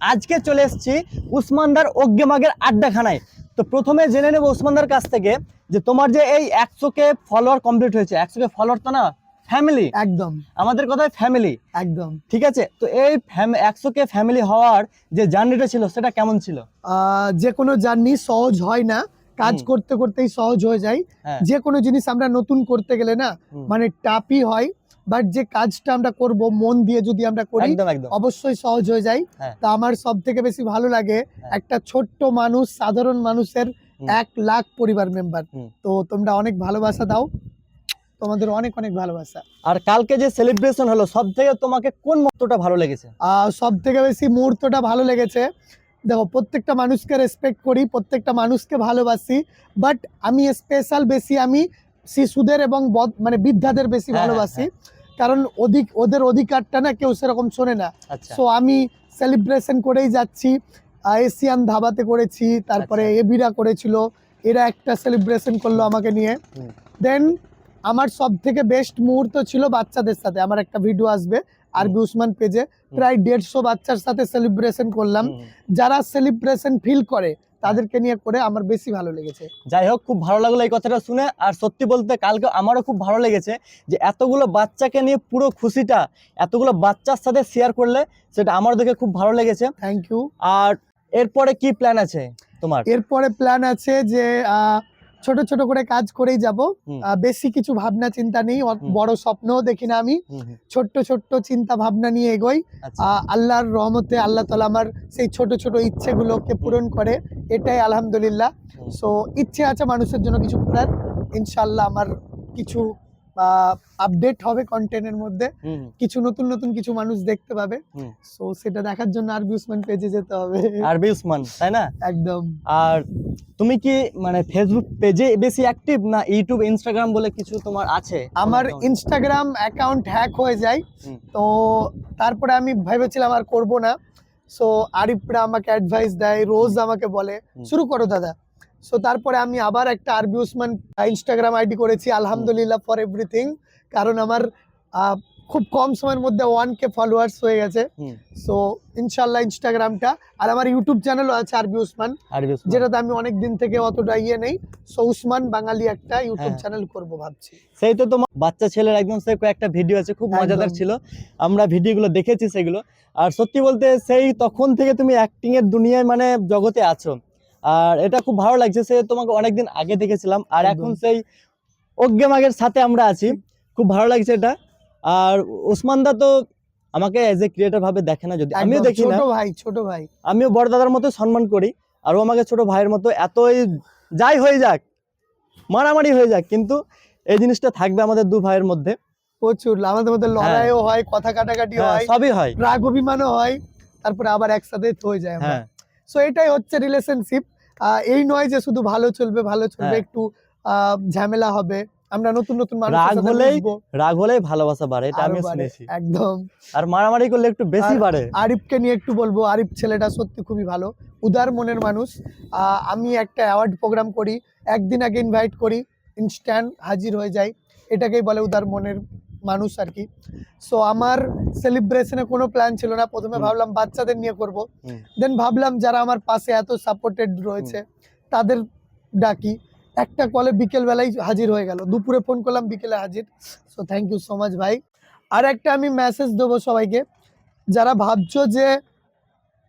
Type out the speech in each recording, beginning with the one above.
আজকে চলে এসেছি উসমানদার অজ্ঞেমাগের আড্ডাখানায়। তো প্রথমে জেনে নেব উসমানদার কাছ থেকে যে তোমার যে এই 100K ফলোয়ার কমপ্লিট হয়েছে। 100K ফলোয়ার তো না, ফ্যামিলি, একদম আমাদের কথায় ফ্যামিলি, একদম। ঠিক আছে। তো এই 100K ফ্যামিলি হওয়ার যে জার্নিটা ছিল সেটা কেমন ছিল? যে কোনো জার্নি সহজ হয় না, কাজ করতে করতেই সহজ হয়ে যায়। হ্যাঁ। যে কোনো জিনিস আমরা নতুন করতে গেলে না মানে টাফই হয়, বাট যে কাজটা আমরা করব মন দিয়ে যদি আমরা করি একদম একদম অবশ্যই সহজ হয়ে যায়। হ্যাঁ। তা আমার সব থেকে বেশি ভালো লাগে একটা ছোট্ট মানুষ, সাধারণ মানুষের 1 লাখ পরিবার মেম্বার। তো তোমরা অনেক ভালোবাসা দাও, তোমাদের অনেক অনেক ভালোবাসা। আর কালকে যে সেলিব্রেশন হলো সব থেকে তোমাকে কোন মুহূর্তটা ভালো লেগেছে? সব থেকে বেশি মুহূর্তটা ভালো লেগেছে, দেখো প্রত্যেকটা মানুষকে রেসপেক্ট করি, প্রত্যেকটা মানুষকে ভালোবাসি, বাট আমি স্পেশাল বেশি আমি শিশুদের এবং মানে বৃদ্ধাদের বেশি ভালোবাসি, কারণ ওদের অধিকারটা না কেউ সেরকম শোনে না। সো আমি সেলিব্রেশন করেই যাচ্ছি। এশিয়ান ধাবাতে করেছি, তারপরে এবিরা করেছিল, এরা একটা সেলিব্রেশন করলো আমাকে নিয়ে। দেন আমার সব থেকে বেস্ট মুহূর্ত ছিল বাচ্চাদের সাথে। আমার একটা ভিডিও আসবে আরবি উসমান পেজে, প্রায় 150 বাচ্চার সাথে সেলিব্রেশন করলাম। যারা সেলিব্রেশন ফিল করে তাদেরকে নিয়ে করে আমার বেশি ভালো লেগেছে। যাই হোক, খুব ভালো লাগলো এই কথাটা শুনে। আর সত্যি বলতে কালকে আমারও খুব ভালো লেগেছে যে এতগুলো বাচ্চাকে নিয়ে পুরো খুশিটা এতগুলো বাচ্চার সাথে শেয়ার করলে, সেটা আমার দেখে খুব ভালো লেগেছে। Thank you. আর এরপরে কি প্ল্যান আছে তোমার? এরপরে প্ল্যান আছে যে ছোট ছোট করে কাজ করেই যাব, বেশি কিছু ভাবনা চিন্তা নেই, বড় স্বপ্নও দেখি না আমি, ছোট্ট ছোট্ট চিন্তা ভাবনা নিয়ে এগোই। আল্লাহর রহমতে আল্লাহ তাআলা আমার সেই ছোট ছোট ইচ্ছেগুলোকে পূরণ করে, এটাই আলহামদুলিল্লাহ। সো ইচ্ছে আছে মানুষের জন্য কিছু করার, ইনশাআল্লাহ আমার কিছু আপডেট হবে কন্টেন্টের মধ্যে, কিছু নতুন নতুন কিছু মানুষ দেখতে পাবে। সো সেটা দেখার জন্য আরবি উসমান পেজে যেতে হবে। আরবি উসমান, তাই না? একদম। আর তুমি কি মানে ফেসবুক পেজে বেশি অ্যাক্টিভ না ইউটিউব ইনস্টাগ্রাম বলে কিছু তোমার আছে? আমার ইনস্টাগ্রাম অ্যাকাউন্ট হ্যাক হয়ে যায়, তো তারপরে আমি ভেবেছিলাম আর করব না। সো আরিফরা আমাকে অ্যাডভাইস দেয়, রোজ আমাকে বলে শুরু করো দাদা। সো তারপরে আমি আবার একটা আরবি উসমান ইনস্টাগ্রাম আইডি করেছি, আলহামদুলিল্লাহ ফর এভরিথিং। কারণ আমার খুব কম সময়ের মধ্যে 1K ফলোয়ার্স হয়ে গেছে। সো ইনশাআল্লাহ ইনস্টাগ্রামটা, আর আমার ইউটিউব চ্যানেলও আছে আরবি উসমান, যেটাতে আমি অনেক দিন থেকে অতটা নেই। সো উসমান বাঙালি একটা ইউটিউব চ্যানেল করব ভাবছি। সেই তো তোমার বাচ্চা ছেলের একদম সেই কয়েকটা ভিডিও আছে, খুব মজাদার ছিল, আমরা ভিডিওগুলো দেখেছি সেগুলো। আর সত্যি বলতে সেই তখন থেকে তুমি অ্যাক্টিং এর দুনিয়ায় মানে জগতে আছো, আর এটা খুব ভালো লাগছে। সে তোমাকে অনেকদিন আগে দেখেছিলাম আর এখন সেই অজ্ঞেমাগের সাথে আমরা আছি, খুব ভালো লাগছে এটা। আর উসমানদা তো আমাকে এজ এ ক্রিয়েটর ভাবে দেখে না, যদি আমিও দেখি না, ছোট ভাই আমিও বড় দাদার মতো সম্মান করি, আর ও আমাকে ছোট ভাইয়ের মতো। এতই যাই হয়ে যাক, মারামারি হয়ে যাক, কিন্তু এই জিনিসটা থাকবে আমাদের দু ভাইয়ের মধ্যে। প্রচুর আমাদের মধ্যে লড়াইও হয়, কথা কাটাকাটি হয়, সবই হয়, রাগ অভিমানও হয়, তারপরে আবার একসাথে হয়ে যায় আমরা। সো এটাই হচ্ছে রিলেশনশিপ। এই নয় যে শুধু ভালো চলবে, একটু ঝামেলা হবে, আমরা নতুন নতুন মানুষের সাথে মিশবো। রাগ হলেই ভালোবাসা বাড়ে, এটা আমি শুনেছি। একদম। আর মারামারি করলে একটু বেশি বাড়ে। আরিফকে নিয়ে একটু বলবো, আরিফ ছেলেটা সত্যি খুবই ভালো, উদার মনের মানুষ। আমি একটা অ্যাওয়ার্ড প্রোগ্রাম করি, একদিন আগে ইনভাইট করি, ইনস্ট্যান্ট হাজির হয়ে যায়, এটাকেই বলে উদার মনের মানুষ আর কি। সো আমার সেলিব্রেশনে কোনো প্ল্যান ছিল না, প্রথমে ভাবলাম বাচ্চাদের নিয়ে করব, দেন ভাবলাম যারা আমার পাশে এত সাপোর্টেড রয়েছে তাদের ডাকি, একটা কলে বিকেল বেলায় হাজির হয়ে গেল, দুপুরে ফোন করলাম বিকেলে হাজির। So thank you so much ভাই। আর একটা আমি মেসেজ দেবো সবাইকে, যারা ভাবছো যে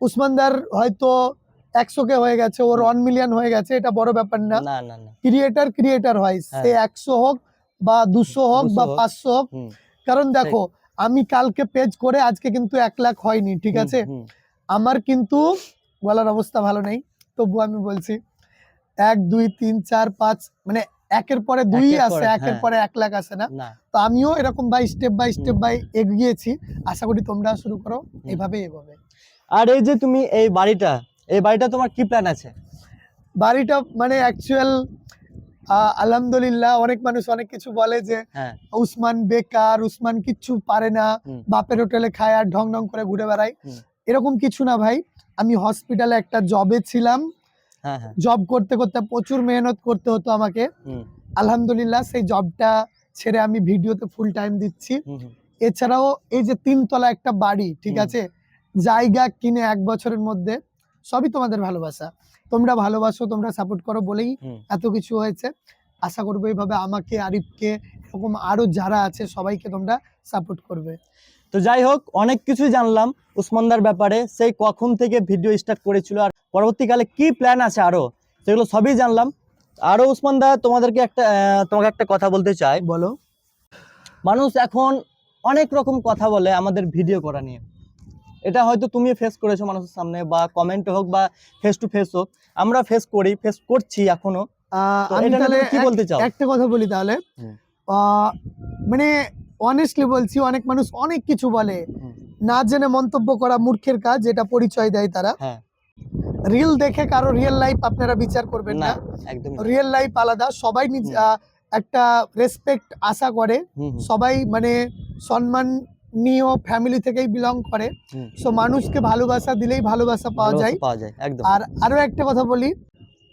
উসমানদার হয়তো 100K হয়ে গেছে, ওর 1 মিলিয়ন হয়ে গেছে, এটা বড় ব্যাপার না। ক্রিয়েটার হয়, সে 100 হোক বা 200 হোক বা 500 হোক। কারণ দেখো আমি কালকে পেজ করে আজকে কিন্তু 1 লাখ হয়নি, ঠিক আছে? আমার কিন্তু বলার অবস্থা ভালো নেই, তবু আমি বলছি 1 2 3 4 5 মানে একের পরে 2 আসে, একের পরে 1 লাখ আসে না। তো আমিও এরকম স্টেপ বাই এগিয়েছি, আশা করি তোমরা শুরু করো, এভাবেই এগোবে। আর এই যে তুমি এই বাড়িটা তোমার কি প্ল্যান আছে? বাড়িটা মানে অ্যাকচুয়াল আলহামদুলিল্লাহ, অনেক মানুষ অনেক কিছু বলে যে উসমান বেকার, উসমান কিচ্ছু পারে না, বাপের হোটেলে খায় আর ঢং ঢং করে ঘুরে বেড়ায়। এরকম কিছু না ভাই, আমি হসপিটালে একটা জবে ছিলাম, জব করতে করতে প্রচুর মেহনত করতে হতো আমাকে। আলহামদুলিল্লাহ সেই জবটা ছেড়ে আমি ভিডিওতে ফুল টাইম দিচ্ছি। এছাড়াও এই যে 3 তলা একটা বাড়ি, ঠিক আছে, জায়গা কিনে 1 বছরের মধ্যে, সবই তোমাদের ভালোবাসা। তোমরা ভালোবাসো, তোমরা সাপোর্ট করো বলেই এত কিছু হয়েছে। আশা করবো এইভাবে আমাকে, আরিফকে, এরকম আরো যারা আছে সবাইকে তোমরা সাপোর্ট করবে। তো যাই হোক, অনেক কিছুই জানলাম উসমানদার ব্যাপারে, সেই কখন থেকে ভিডিও স্টার্ট করেছিল আর পরবর্তীকালে কি প্ল্যান আছে আরো, সেগুলো সবই জানলাম। আরো উসমানদা তোমাকে একটা কথা বলতে চাই। বলো। মানুষ এখন অনেক রকম কথা বলে আমাদের ভিডিও করা নিয়ে, এটা হয়তো তুমি ফেস করেছো মানুষের সামনে, বা কমেন্টে হোক বা ফেস টু ফেস হোক, আমরা ফেস করছি এখনো। তো আমি এটা নিয়ে তাহলে তুমি কি বলতে চাও? একটা কথা বলি তাহলে। মানে অনেস্টলি বলছি, অনেক মানুষ অনেক কিছু বলে, না জেনে মন্তব্য করা মূর্খের কাজ, এটা পরিচয় দেয় তারা। হ্যাঁ, রিল দেখে কারো রিয়েল লাইফ আপনারা বিচার করবেন না। একদম রিয়েল লাইফ আলাদা, সবাই একটা রেসপেক্ট আশা করে, সবাই মানে সম্মানীয় ফ্যামিলি থেকেই বিলং করে। সো মানুষকে ভালোবাসা দিলেই ভালোবাসা পাওয়া যায়। একদম। আর আরো একটা কথা বলি,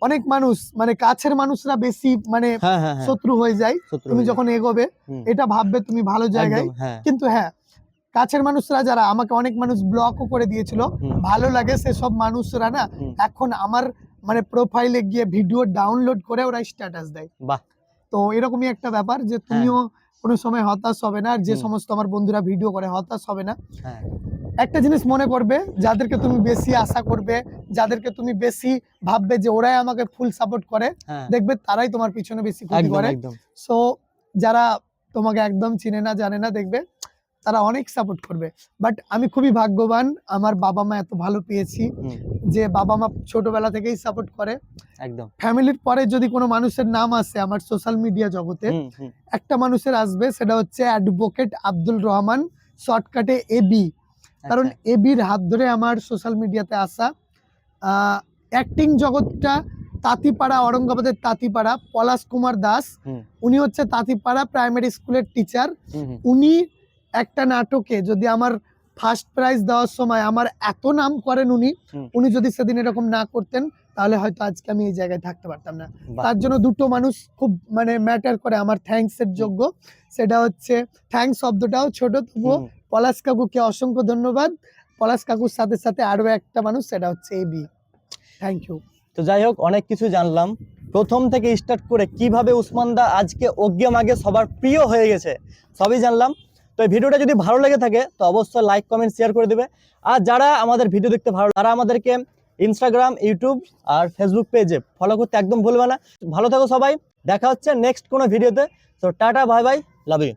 অনেক মানুষ মানে কাছের মানুষরা বেশি মানে শত্রু হয়ে যায় তুমি যখন এগোবে, এটা ভাববে তুমি ভালো জায়গায়। কিন্তু হ্যাঁ, কাছের মানুষরা যারা, আমাকে অনেক মানুষ ব্লকও করে দিয়েছিল, ভালো লাগে সেসব মানুষরা না এখন আমার মানে প্রোফাইলে গিয়ে ভিডিও ডাউনলোড করে ওরা স্ট্যাটাস দেয়। বাহ। তো এরকমই একটা ব্যাপার যে তুমিও কোনো সময় হতাশ হবে না, আর যে সমস্ত আমার বন্ধুরা ভিডিও করে হতাশ হবে না। একটা জিনিস মনে করবে, যাদেরকে তুমি বেশি আশা করবে, যাদেরকে তুমি বেশি ভাববে যে ওরাই আমাকে ফুল সাপোর্ট করে, দেখবে তারাই তোমার পিছনে বেশি ক্ষতি করে। সো যারা তোমাকে একদম চিনে না জানে না, দেখবে তারা অনেক সাপোর্ট করবে। বাট আমি খুবই ভাগ্যবান, আমার বাবা মা এত ভালো পেয়েছি যে বাবা মা ছোটবেলা থেকেই সাপোর্ট করে। একদম ফ্যামিলির পরে যদি কোনো মানুষের নাম আসে আমার সোশ্যাল মিডিয়া জগতে, একটা মানুষের আসবে, সেটা হচ্ছে অ্যাডভোকেট আব্দুল রহমান, শর্টকাটে এবি। কারণ এবির হাত ধরে আমার সোশ্যাল মিডিয়াতে আসা। অ্যাক্টিং জগৎটা তাঁতিপাড়া, ঔরঙ্গাবাদের তাঁতিপাড়া, পলাশ কুমার দাস, উনি হচ্ছে তাঁতিপাড়া প্রাইমারি স্কুলের টিচার। উনি একটা নাটকে যদি আমার ফার্স্ট প্রাইজ দেওয়ার সময় আমার এত নাম করেন, উনি যদি সেদিন এরকম না করতেন তাহলে হয়তো আজকে আমি এই জায়গায় থাকতে পারতাম না। তার জন্য দুটো মানুষ খুব মানে ম্যাটার করে, আমার থ্যাঙ্কস এর যোগ্য। সেটা হচ্ছে, থ্যাঙ্কস শব্দটাও ছোট, তবুও পলাশ কাকুকে অসংখ্য ধন্যবাদ। পলাশ কাকুর সাথে সাথে আরো একটা মানুষ, সেটা হচ্ছে এবি। Thank you. তো যাই হোক, অনেক কিছু জানলাম প্রথম থেকে স্টার্ট করে কিভাবে উসমানদা আজকে অজ্ঞামাগে সবার প্রিয় হয়ে গেছে, সবই জানলাম। তো এই ভিডিওটা যদি ভালো লেগে থাকে তো অবশ্যই লাইক কমেন্ট শেয়ার করে দেবে। আর যারা আমাদের ভিডিও দেখতে তারা আমাদেরকে ইনস্টাগ্রাম, ইউটিউব আর ফেসবুক পেজে ফলো করতে একদম ভুলবে না। ভালো থাকো সবাই, দেখা হচ্ছে নেক্সট কোনো ভিডিওতে। তো tata, bye bye, love you.